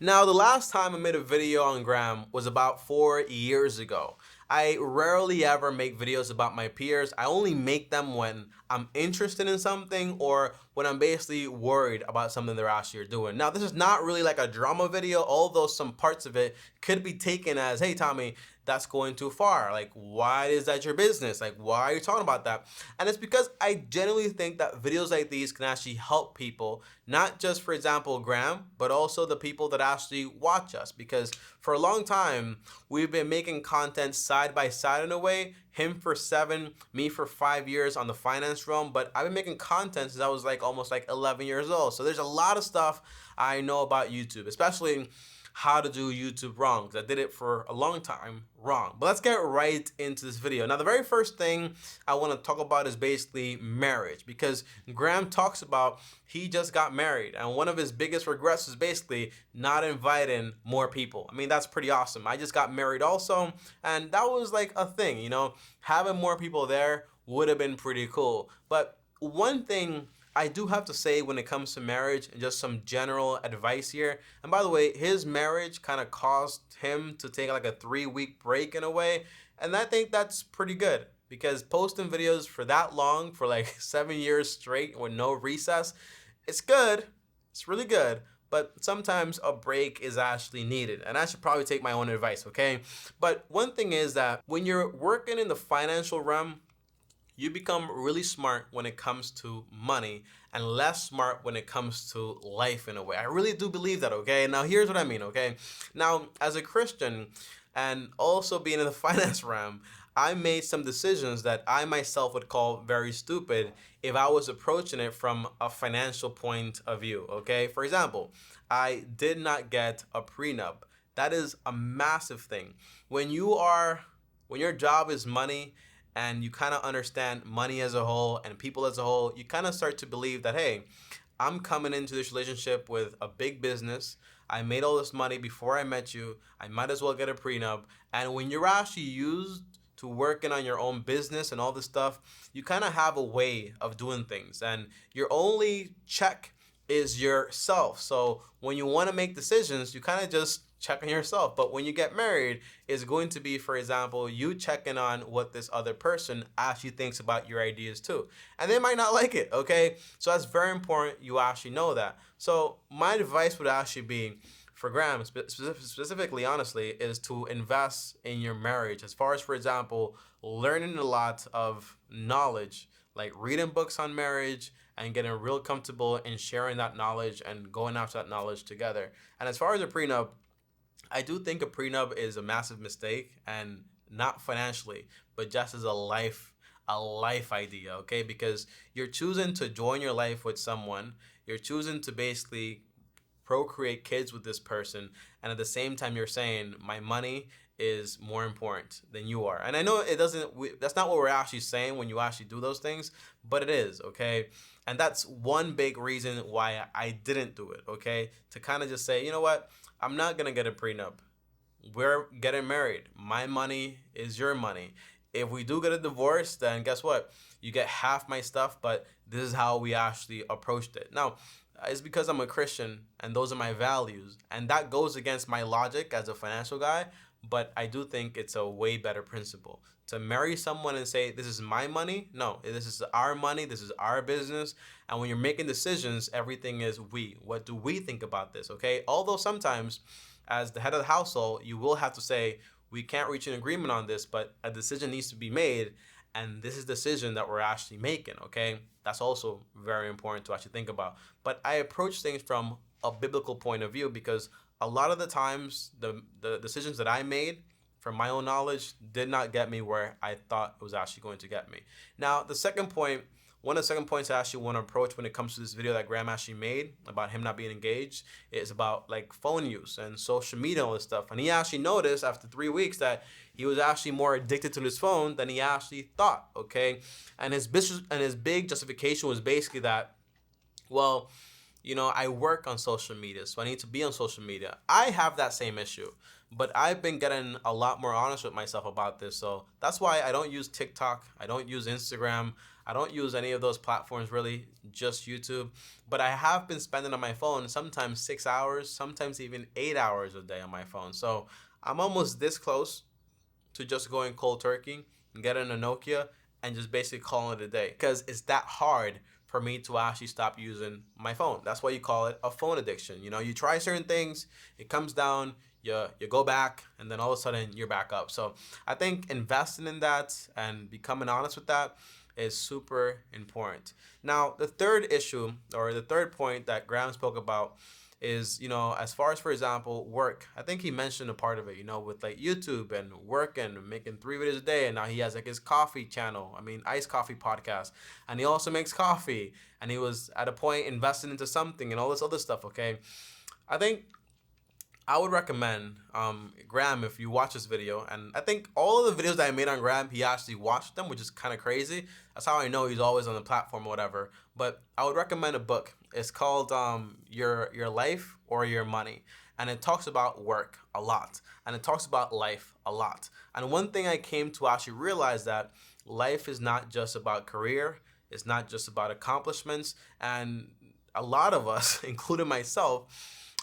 Now, the last time I made a video on Graham was about 4 years ago. I rarely ever make videos about my peers. I only make them when I'm interested in something or when I'm basically worried about something they're actually doing. Now, this is not really like a drama video, although some parts of it could be taken as, hey, Tommy, that's going too far. Like, why is that your business? Like, why are you talking about that? And it's because I genuinely think that videos like these can actually help people, not just, for example, Graham, but also the people that actually watch us. Because for a long time, we've been making content side by side in a way, him for 7, me for 5 years on the finance realm, but I've been making content since I was like almost like 11 years old. So there's a lot of stuff I know about YouTube, especially how to do YouTube wrong, because I did it for a long time wrong. But let's get right into this video. Now, the very first thing I want to talk about is basically marriage, because Graham talks about he just got married, and one of his biggest regrets is basically not inviting more people. I mean, that's pretty awesome. I just got married also, and that was like a thing, having more people there would have been pretty cool. But one thing I do have to say when it comes to marriage and just some general advice here. And by the way, his marriage kind of caused him to take like a 3-week break in a way. And I think that's pretty good because posting videos for that long, for like 7 years straight with no recess, it's good. It's really good. But sometimes a break is actually needed. And I should probably take my own advice, okay? But one thing is that when you're working in the financial realm, you become really smart when it comes to money and less smart when it comes to life in a way. I really do believe that, okay? Now, here's what I mean, okay? Now, as a Christian and also being in the finance realm, I made some decisions that I myself would call very stupid if I was approaching it from a financial point of view, okay? For example, I did not get a prenup. That is a massive thing. When your job is money, and you kind of understand money as a whole and people as a whole, you kind of start to believe that, hey, I'm coming into this relationship with a big business. I made all this money before I met you. I might as well get a prenup. And when you're actually used to working on your own business and all this stuff, you kind of have a way of doing things. And your only check is yourself. So when you want to make decisions, you kind of just check on yourself. But when you get married, it's going to be, for example, you checking on what this other person actually thinks about your ideas too. And they might not like it, okay? So that's very important you actually know that. So my advice would actually be, for Graham specifically, honestly, is to invest in your marriage. As far as, for example, learning a lot of knowledge, like reading books on marriage and getting real comfortable in sharing that knowledge and going after that knowledge together. And as far as a prenup, I do think a prenup is a massive mistake, and not financially, but just as a life idea, okay? Because you're choosing to join your life with someone, you're choosing to basically procreate kids with this person, and at the same time you're saying my money is more important than you are. And I know it doesn't that's not what we're actually saying when you actually do those things, but it is, okay? And that's one big reason why I didn't do it, okay? To kind of just say, you know what? I'm not going to get a prenup. We're getting married. My money is your money. If we do get a divorce, then guess what? You get half my stuff, but this is how we actually approached it. Now, it's because I'm a Christian and those are my values. And that goes against my logic as a financial guy, but I do think it's a way better principle. To marry someone and say, this is my money? No, this is our money, this is our business. And when you're making decisions, everything is we. What do we think about this, okay? Although sometimes, as the head of the household, you will have to say, we can't reach an agreement on this, but a decision needs to be made, and this is the decision that we're actually making, okay? That's also very important to actually think about. But I approach things from a biblical point of view because a lot of the times the decisions that I made from my own knowledge did not get me where I thought it was actually going to get me. Now, the second point, one of the second points I actually want to approach when it comes to this video that Graham actually made about him not being engaged is about like phone use and social media and all this stuff. And he actually noticed after 3 weeks that he was actually more addicted to his phone than he actually thought, okay? And his big justification was basically that, well, I work on social media, so I need to be on social media. I have that same issue, but I've been getting a lot more honest with myself about this. So that's why I don't use TikTok. I don't use Instagram. I don't use any of those platforms really, just YouTube. But I have been spending on my phone sometimes 6 hours, sometimes even 8 hours a day on my phone. So I'm almost this close to just going cold turkey and getting a Nokia and just basically calling it a day, because it's that hard for me to actually stop using my phone. That's why you call it a phone addiction. You know, you try certain things, it comes down, you go back, and then all of a sudden you're back up. So I think investing in that and becoming honest with that is super important. Now, the third issue, or the third point that Graham spoke about, is, as far as, for example, work. I think he mentioned a part of it, with like YouTube and work and making 3 videos a day. And now he has like his coffee channel. I mean, iced coffee podcast. And he also makes coffee. And he was at a point investing into something and all this other stuff. Okay. I think I would recommend Graham, if you watch this video, and I think all of the videos that I made on Graham, he actually watched them, which is kind of crazy. That's how I know he's always on the platform or whatever. But I would recommend a book. It's called Your Life or Your Money. And it talks about work a lot. And it talks about life a lot. And one thing I came to actually realize, that life is not just about career. It's not just about accomplishments. And a lot of us, including myself,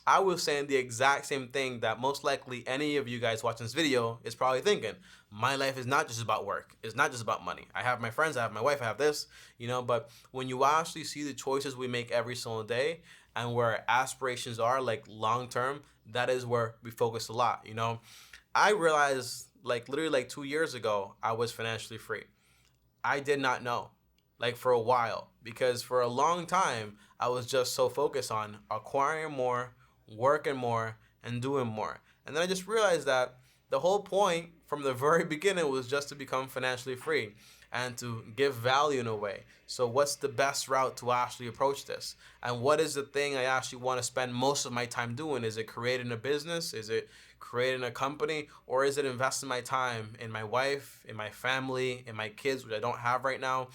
I was saying the exact same thing that most likely any of you guys watching this video is probably thinking. My life is not just about work. It's not just about money. I have my friends, I have my wife, I have this, but when you actually see the choices we make every single day and where our aspirations are, like long term, that is where we focus a lot. I realized literally 2 years ago, I was financially free. I did not know, for a while, because for a long time, I was just so focused on acquiring more, working more, and doing more. And then I just realized that the whole point from the very beginning was just to become financially free and to give value in a way. So what's the best route to actually approach this? And what is the thing I actually want to spend most of my time doing? Is it creating a business? Is it creating a company? Or is it investing my time in my wife, in my family, in my kids, which I don't have right now?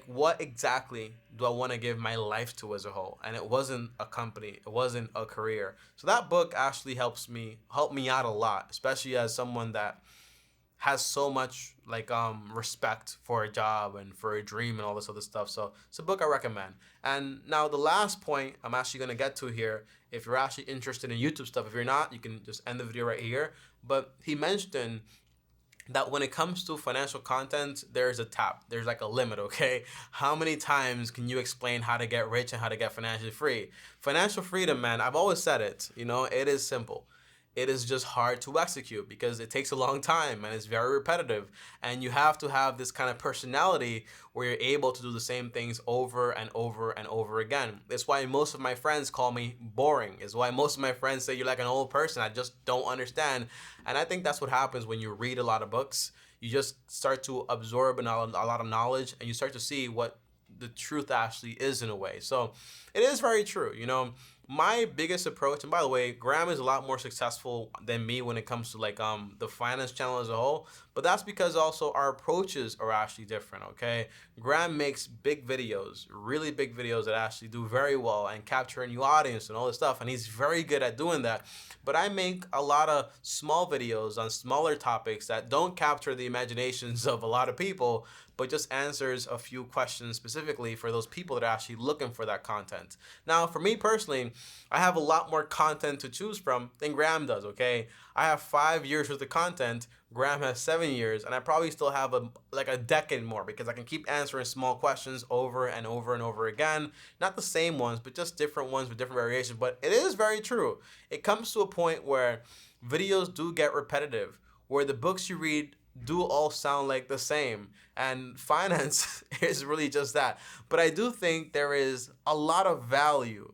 What exactly do I want to give my life to as a whole? And it wasn't a company, it wasn't a career. So that book actually helped me out a lot, especially as someone that has so much respect for a job and for a dream and all this other stuff. So it's a book I recommend. And now the last point I'm actually going to get to here, if you're actually interested in YouTube stuff, if you're not, you can just end the video right here. But he mentioned that when it comes to financial content, there's a cap. There's like a limit, okay? How many times can you explain how to get rich and how to get financially free? Financial freedom, man, I've always said it, it is simple. It is just hard to execute because it takes a long time and it's very repetitive. And you have to have this kind of personality where you're able to do the same things over and over and over again. That's why most of my friends call me boring. It's why most of my friends say you're like an old person. I just don't understand. And I think that's what happens when you read a lot of books. You just start to absorb a lot of knowledge, and you start to see what the truth actually is in a way. So it is very true. My biggest approach, and by the way, Graham is a lot more successful than me when it comes to the finance channel as a whole, but that's because also our approaches are actually different, okay? Graham makes big videos, really big videos that actually do very well and capture a new audience and all this stuff, and he's very good at doing that. But I make a lot of small videos on smaller topics that don't capture the imaginations of a lot of people, but just answers a few questions specifically for those people that are actually looking for that content. Now, for me personally, I have a lot more content to choose from than Graham does, okay? I have 5 years worth of content, Graham has 7 years, and I probably still have a decade more because I can keep answering small questions over and over and over again. Not the same ones, but just different ones with different variations. But it is very true. It comes to a point where videos do get repetitive, where the books you read do all sound like the same, and finance is really just that. But I do think there is a lot of value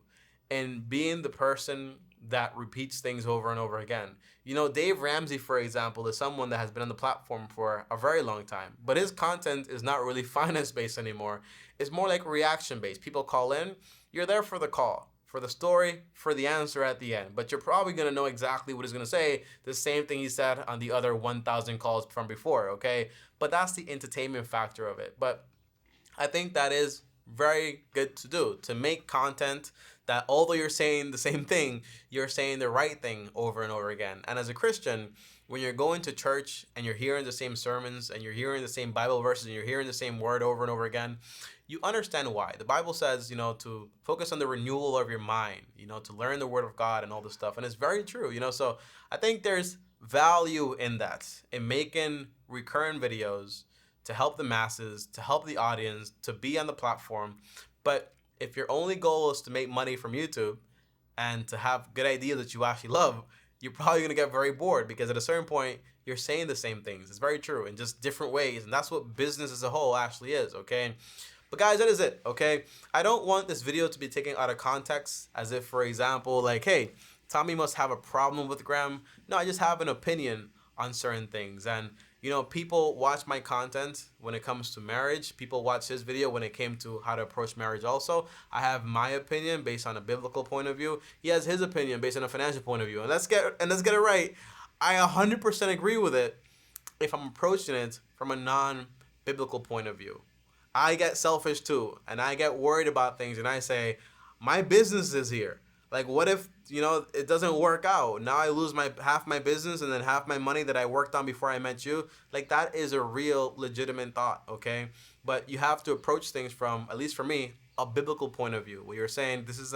in being the person that repeats things over and over again. Dave Ramsey, for example, is someone that has been on the platform for a very long time, but his content is not really finance based anymore. It's more like reaction based. People call in, you're there for the call, for the story, for the answer at the end. But you're probably going to know exactly what he's going to say, the same thing he said on the other 1,000 calls from before, okay? But that's the entertainment factor of it. But I think that is very good to do, to make content, that although you're saying the same thing, you're saying the right thing over and over again. And as a Christian, when you're going to church and you're hearing the same sermons and you're hearing the same Bible verses and you're hearing the same word over and over again, you understand why. The Bible says, to focus on the renewal of your mind, to learn the word of God and all this stuff. And it's very true, so I think there's value in that, in making recurrent videos to help the masses, to help the audience, to be on the platform. But if your only goal is to make money from YouTube and to have good ideas that you actually love, you're probably going to get very bored, because at a certain point, you're saying the same things. It's very true, in just different ways. And that's what business as a whole actually is, okay? But guys, that is it, okay? I don't want this video to be taken out of context as if, for example, like, hey, Tommy must have a problem with Graham. No, I just have an opinion on certain things. And, people watch my content when it comes to marriage. People watch his video when it came to how to approach marriage also. I have my opinion based on a biblical point of view. He has his opinion based on a financial point of view. And let's get it right. I 100% agree with it if I'm approaching it from a non-biblical point of view. I get selfish too, and I get worried about things, and I say, my business is here. Like, what if, it doesn't work out? Now I lose half my business and then half my money that I worked on before I met you. Like, that is a real legitimate thought, okay? But you have to approach things from, at least for me, a biblical point of view, where you're saying this is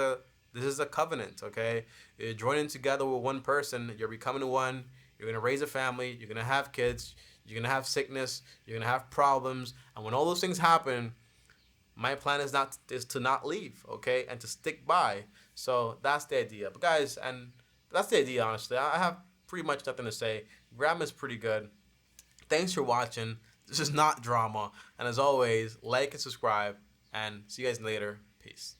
a covenant, okay? You're joining together with one person, you're becoming one, you're gonna raise a family, you're gonna have kids, you're gonna have sickness, you're gonna have problems, and when all those things happen, my plan is to not leave, okay, and to stick by. So that's the idea. But guys, and that's the idea, honestly. I have pretty much nothing to say. Graham is pretty good. Thanks for watching. This is not drama. And as always, like and subscribe. And see you guys later. Peace.